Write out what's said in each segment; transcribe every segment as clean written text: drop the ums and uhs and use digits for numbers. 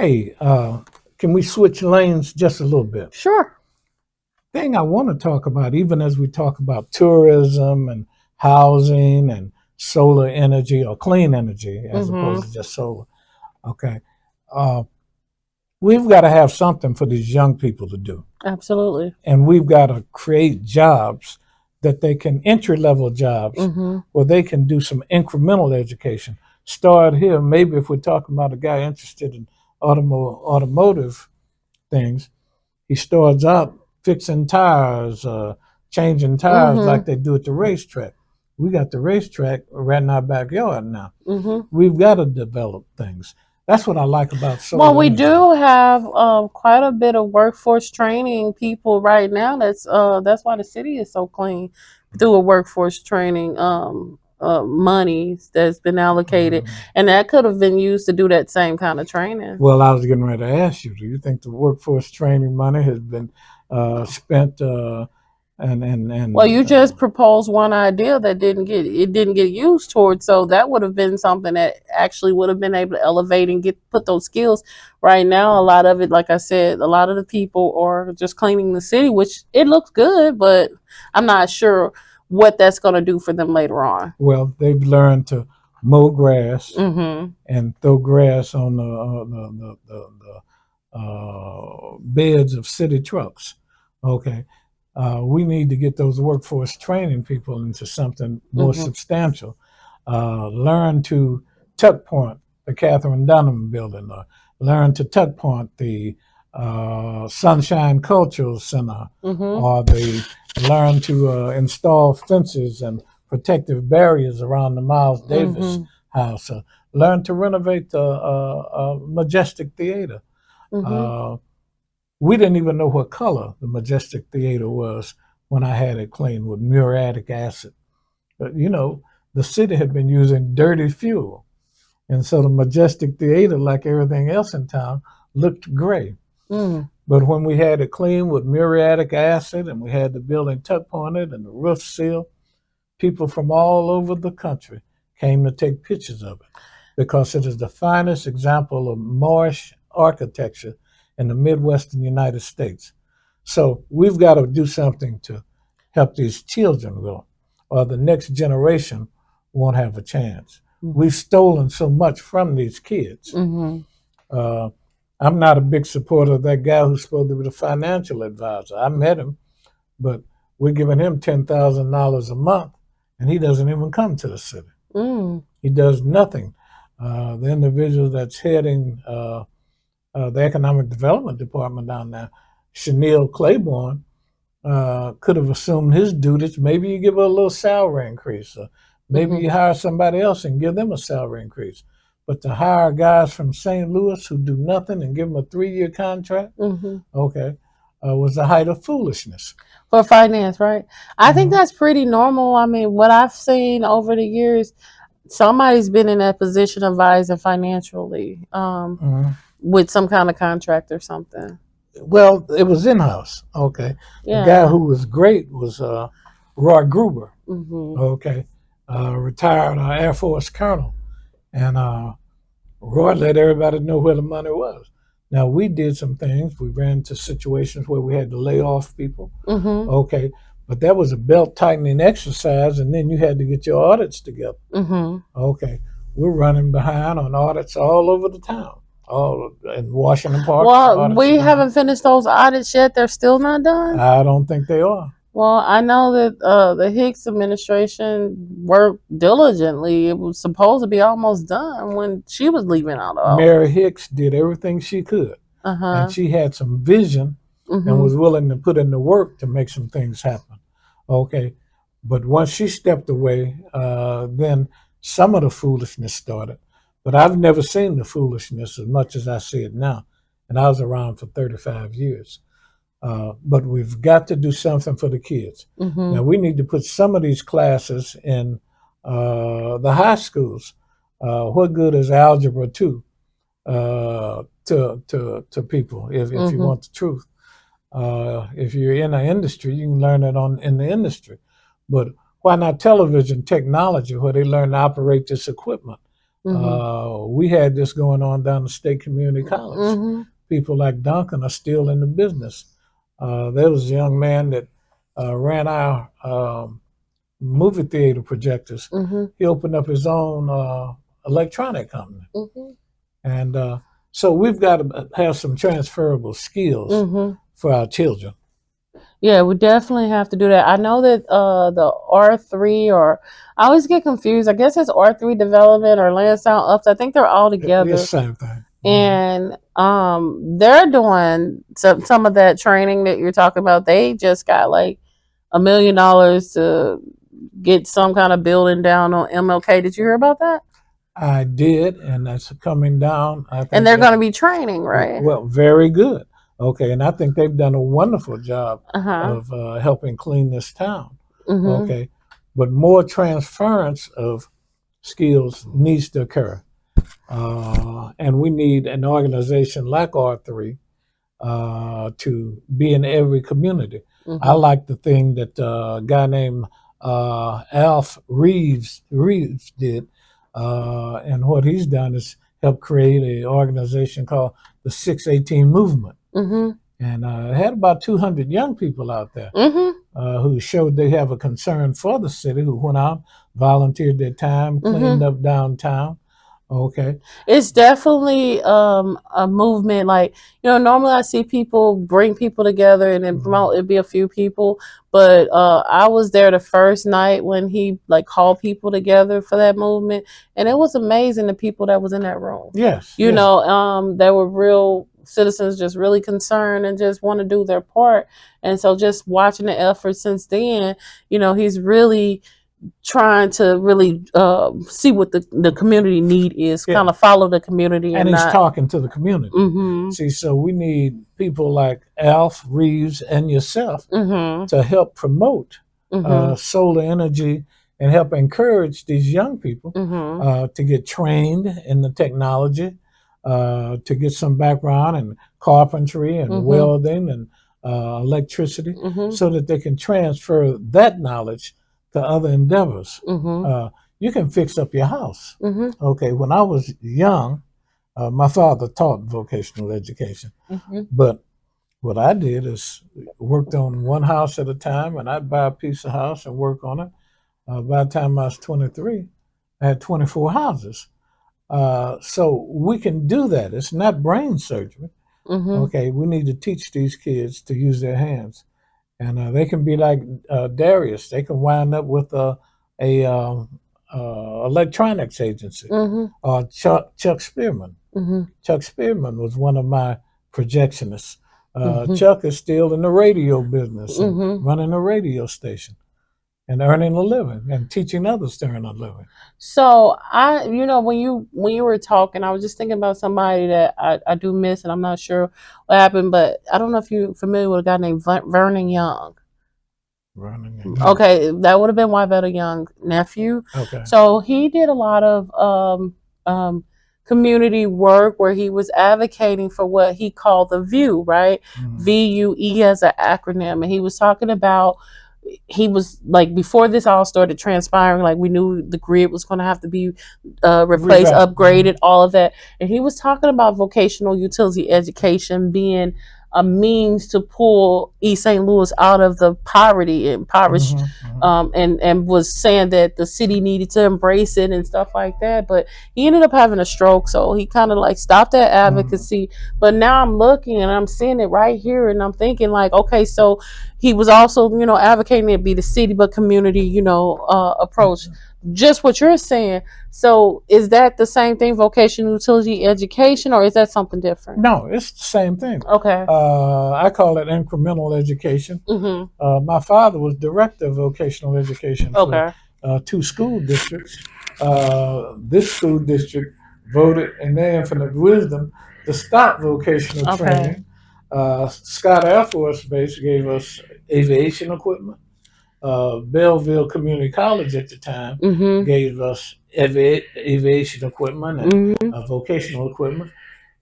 Hey, can we switch lanes just a little bit? Sure. Thing I want to talk about, even as we talk about tourism and housing and solar energy or clean energy as Mm-hmm. opposed to just solar. Okay. Uh, we've got to have something for these young people to do. Absolutely. And we've got to create jobs that they can, entry level jobs, Mm-hmm. where they can do some incremental education. Start here. Maybe if we're talking about a guy interested in automotive things, he starts out fixing tires, changing tires Mm-hmm. like they do at the racetrack. We got the racetrack right in our backyard now. Mm-hmm. We've got to develop things. That's what I like about Well, solar we energy. do have quite a bit of workforce training people right now. That's why the city is so clean through a workforce training money that's been allocated, and that could have been used to do that same kind of training. Well, I was getting ready to ask you, do you think the workforce training money has been spent Well, and you just proposed one idea that didn't get used towards, so that would have been something that actually would have been able to elevate and get put those skills. Right now, a lot of it, like I said, a lot of the people are just cleaning the city, which it looks good, but I'm not sure what that's going to do for them later on. well, they've learned to mow grass Mm-hmm. and throw grass on the beds of city trucks. Okay. We need to get those workforce training people into something more Mm-hmm. substantial. Learn to tuck point the Catherine Dunham building, or learn to tuck point the Sunshine Cultural Center, Mm-hmm. or they learn to install fences and protective barriers around the Miles Davis Mm-hmm. house. Learn to renovate the Majestic Theater. Mm-hmm. Uh, we didn't even know what color the Majestic Theater was when I had it cleaned with muriatic acid. But the city had been using dirty fuel. And so the Majestic Theater, like everything else in town, looked gray. Mm. But when we had it cleaned with muriatic acid and we had the building tuck pointed and the roof sealed, people from all over the country came to take pictures of it because it is the finest example of marsh architecture in the Midwestern United States. So we've got to do something to help these children grow, or the next generation won't have a chance. We've stolen so much from these kids. Mm-hmm. Uh, I'm not a big supporter of that guy who's supposed to be the financial advisor. I met him, but we're giving him $10,000 a month, and he doesn't even come to the city. Mm. He does nothing. The individual that's heading the economic development department down there, Chanel Claiborne, could have assumed his duties. Maybe you give her a little salary increase, or maybe Mm-hmm. you hire somebody else and give them a salary increase. But to hire guys from St. Louis who do nothing and give them a 3-year contract, Mm-hmm. okay, was the height of foolishness. For finance, right? I think Mm-hmm. that's pretty normal. I mean, what I've seen over the years, somebody's been in that position advising financially, Mm-hmm. with some kind of contract or something. Well, it was in house. Okay, the guy Yeah. who was great was Roy Gruber. Hmm. Okay, retired Air Force colonel, and Roy let everybody know where the money was. Now we did some things. We ran into situations where we had to lay off people. Hmm. Okay, but that was a belt tightening exercise, and then you had to get your audits together. Hmm. Okay, we're running behind on audits all over the town. All in Washington Park, Well, audits are we behind. haven't finished those audits yet. They're still not done. I don't think they are. Well, I know that the Hicks administration worked diligently. It was supposed to be almost done when she was leaving out of Mary office. Hicks did everything she could, Uh and huh. she had some vision and Hmm. was willing to put in the work to make some things happen. Okay, but once she stepped away, then some of the foolishness started. But I've never seen the foolishness as much as I see it now, and I was around for 35 years. But we've got to do something for the kids. Hmm. Now we need to put some of these classes in the high schools. What good is algebra two to people if you Hmm. want the truth? If you're in the industry, you can learn it in the industry. But why not television technology where they learn to operate this equipment? We had this going on down the State Community College. People like Duncan are still in the business. There was a young man that ran our movie theater projectors. He opened up his own electronic company. And so we've got to have some transferable skills for our children. Yeah, we definitely have to do that. I know that the R3, or I always get confused. I guess it's R3 development or land sound ups. I think they're all together. It's the same thing. And they're doing some of that training that you're talking about. They just got like $1 million to get some kind of building down on MLK. Did you hear about that? I did, and that's coming down. I think and they're going to be training, right? Well, very good. Okay, and I think they've done a wonderful job of helping clean this town. Okay, but more transference of skills needs to occur. And we need an organization like R3 to be in every community. I like the thing that a guy named Alf Reeves did. And what he's done is help create an organization called the 618 Movement. And it had about 200 young people out there who showed they have a concern for the city, who went out, volunteered their time, cleaned up downtown. Okay. It's definitely a movement. Like, normally I see people bring people together and then promote, it'd be a few people. But I was there the first night when he like called people together for that movement. And it was amazing, the people that was in that room. Yes. They were real citizens, just really concerned and just want to do their part. And so just watching the effort since then, he's really trying to really see what the community need is, kind of follow the community. And he's talking to the community. See, so we need people like Alf Reeves and yourself to help promote solar energy and help encourage these young people to get trained in the technology, to get some background in carpentry and welding and electricity, so that they can transfer that knowledge to other endeavors. You can fix up your house. Okay, when I was young, my father taught vocational education, but what I did is worked on one house at a time, and I'd buy a piece of house and work on it. By the time I was 23, I had 24 houses. So we can do that. It's not brain surgery. Okay, we need to teach these kids to use their hands. And they can be like Darius. They can wind up with a electronics agency. Chuck Spearman. Chuck Spearman was one of my projectionists. Chuck is still in the radio business, and running a radio station, and earning a living, and teaching others to earn a living. So when you were talking, I was just thinking about somebody that I do miss, and I'm not sure what happened, but I don't know if you're familiar with a guy named Vernon Young. Okay, that would have been Wyvetta Young's nephew. Okay. So he did a lot of community work where he was advocating for what he called the VUE, right? VUE as an acronym, and he was talking about. He was like, before this all started transpiring, like we knew the grid was going to have to be replaced, upgraded, all of that. And he was talking about vocational utility education being a means to pull East St. Louis out of the poverty and impoverished, and was saying that the city needed to embrace it and stuff like that. But he ended up having a stroke, so he kind of like stopped that advocacy. But now I'm looking and I'm seeing it right here, and I'm thinking like, okay, so he was also, advocating it be the city but community, approach. Just what you're saying. So is that the same thing, vocational utility education, or is that something different? No, it's the same thing. Okay. I call it incremental education. My father was director of vocational education for 2 school districts. This school district voted in their infinite wisdom to stop vocational training. Scott Air Force Base gave us aviation equipment. Belleville Community College at the time gave us aviation equipment and vocational equipment.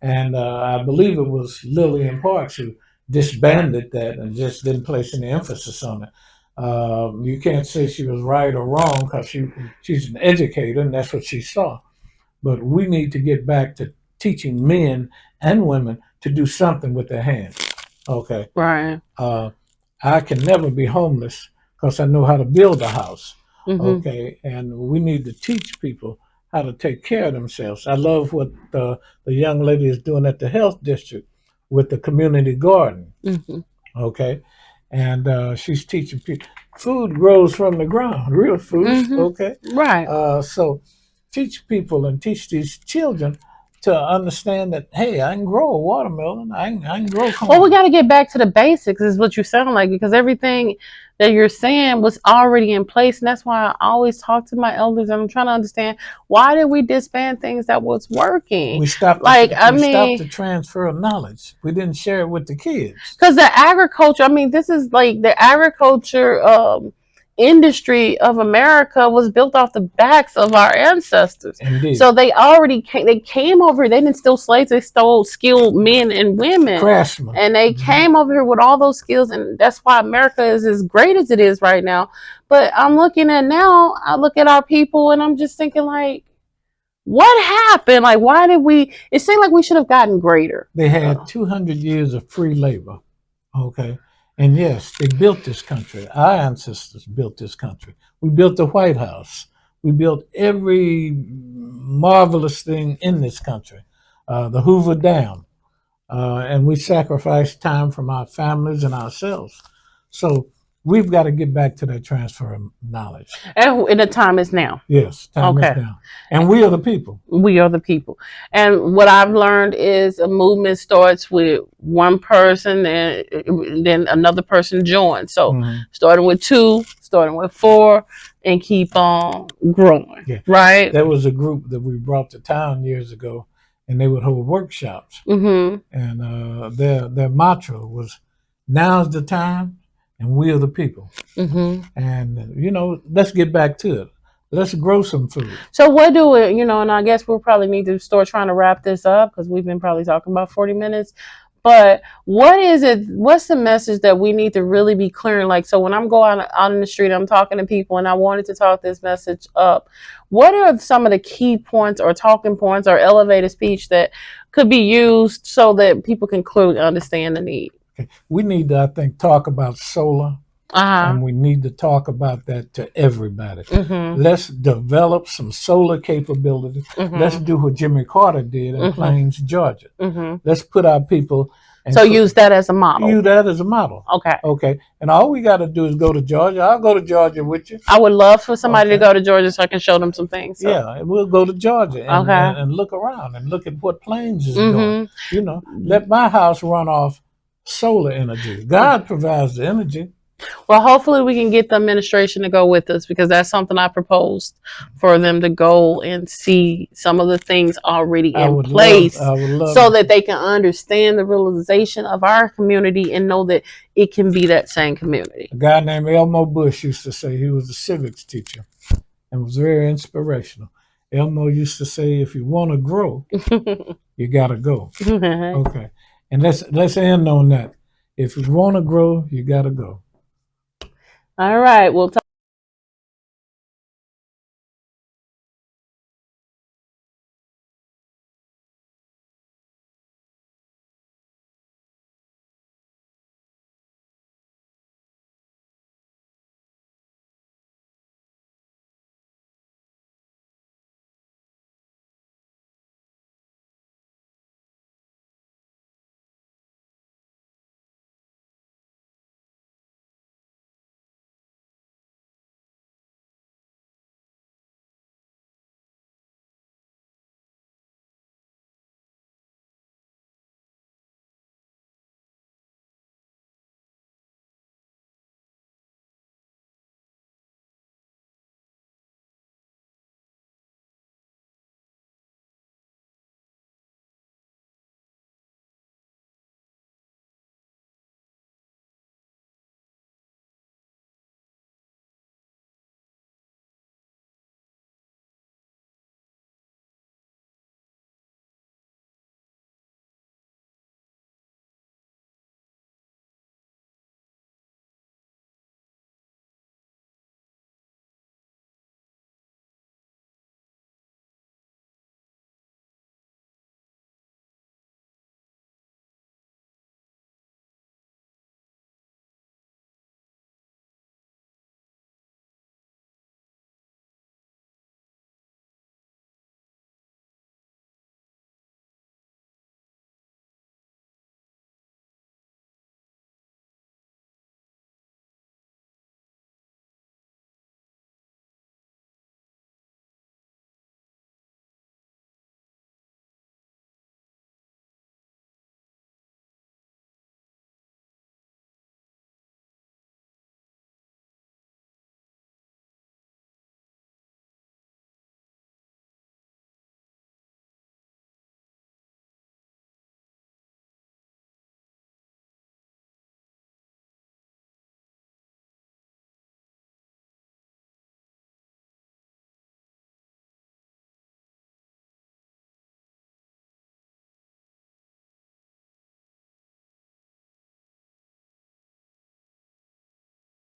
And I believe it was Lillian Parks who disbanded that and just didn't place any emphasis on it. You can't say she was right or wrong because she's an educator and that's what she saw. but we need to get back to teaching men and women to do something with their hands. Okay. Right. I can never be homeless because I know how to build a house. Mm-hmm. Okay. And we need to teach people how to take care of themselves. I love what the young lady is doing at the health district with the community garden. Mm-hmm. Okay. And she's teaching people food grows from the ground, real food. Mm-hmm. Okay. Right. So teach people and teach these children to understand that, hey, I can grow a watermelon. I can grow corn. Well, we got to get back to the basics, is what you sound like, because everything that you're saying was already in place. And that's why I always talk to my elders, and I'm trying to understand, why did we disband things that was working? We stopped. Like, we stopped the transfer of knowledge. We didn't share it with the kids. Because the agriculture, I mean, this is like the agriculture industry of America was built off the backs of our ancestors. Indeed. So they came over here. They didn't steal slaves. They stole skilled men and women. Craftsmen. And they came over here with all those skills. And that's why America is as great as it is right now. But I'm looking at now, I look at our people and I'm just thinking, like, what happened? Like, why did we? It seemed like we should have gotten greater. They had 200 years of free labor. Okay. And yes, they built this country. Our ancestors built this country. We built the White House. We built every marvelous thing in this country. The Hoover Dam. And we sacrificed time from our families and ourselves. So we've got to get back to that transfer of knowledge. And the time is now. Yes, time is now. And we are the people. We are the people. And what I've learned is a movement starts with one person and then another person joins. So starting with 2, starting with 4, and keep on growing. Yeah. Right? There was a group that we brought to town years ago, and they would hold workshops. And their mantra was, now's the time, and we are the people. And, you know, let's get back to it. Let's grow some food. So what do we, you know, and I guess we'll probably need to start trying to wrap this up because we've been probably talking about 40 minutes. But what is it, what's the message that we need to really be clearing? Like, so when I'm going out in the street, I'm talking to people and I wanted to talk this message up. What are some of the key points or talking points or elevated speech that could be used so that people can clearly understand the need? Okay. We need to, I think, talk about solar. And we need to talk about that to everybody. Let's develop some solar capability. Let's do what Jimmy Carter did in Plains, Georgia. Let's put our people. So use that as a model. Use that as a model. Okay. Okay. And all we got to do is go to Georgia. I'll go to Georgia with you. I would love for somebody to go to Georgia so I can show them some things. So. Yeah, we'll go to Georgia and look around and look at what Plains is doing. You know, let my house run off solar energy. God provides the energy. Well, hopefully we can get the administration to go with us because that's something I proposed for them to go and see some of the things already in place so that they can understand the realization of our community and know that it can be that same community. A guy named Elmo Bush used to say, he was a civics teacher and was very inspirational. Elmo used to say, if you want to grow, you got to go. Okay. And let's end on that. If you want to grow, you got to go. All right. We'll talk.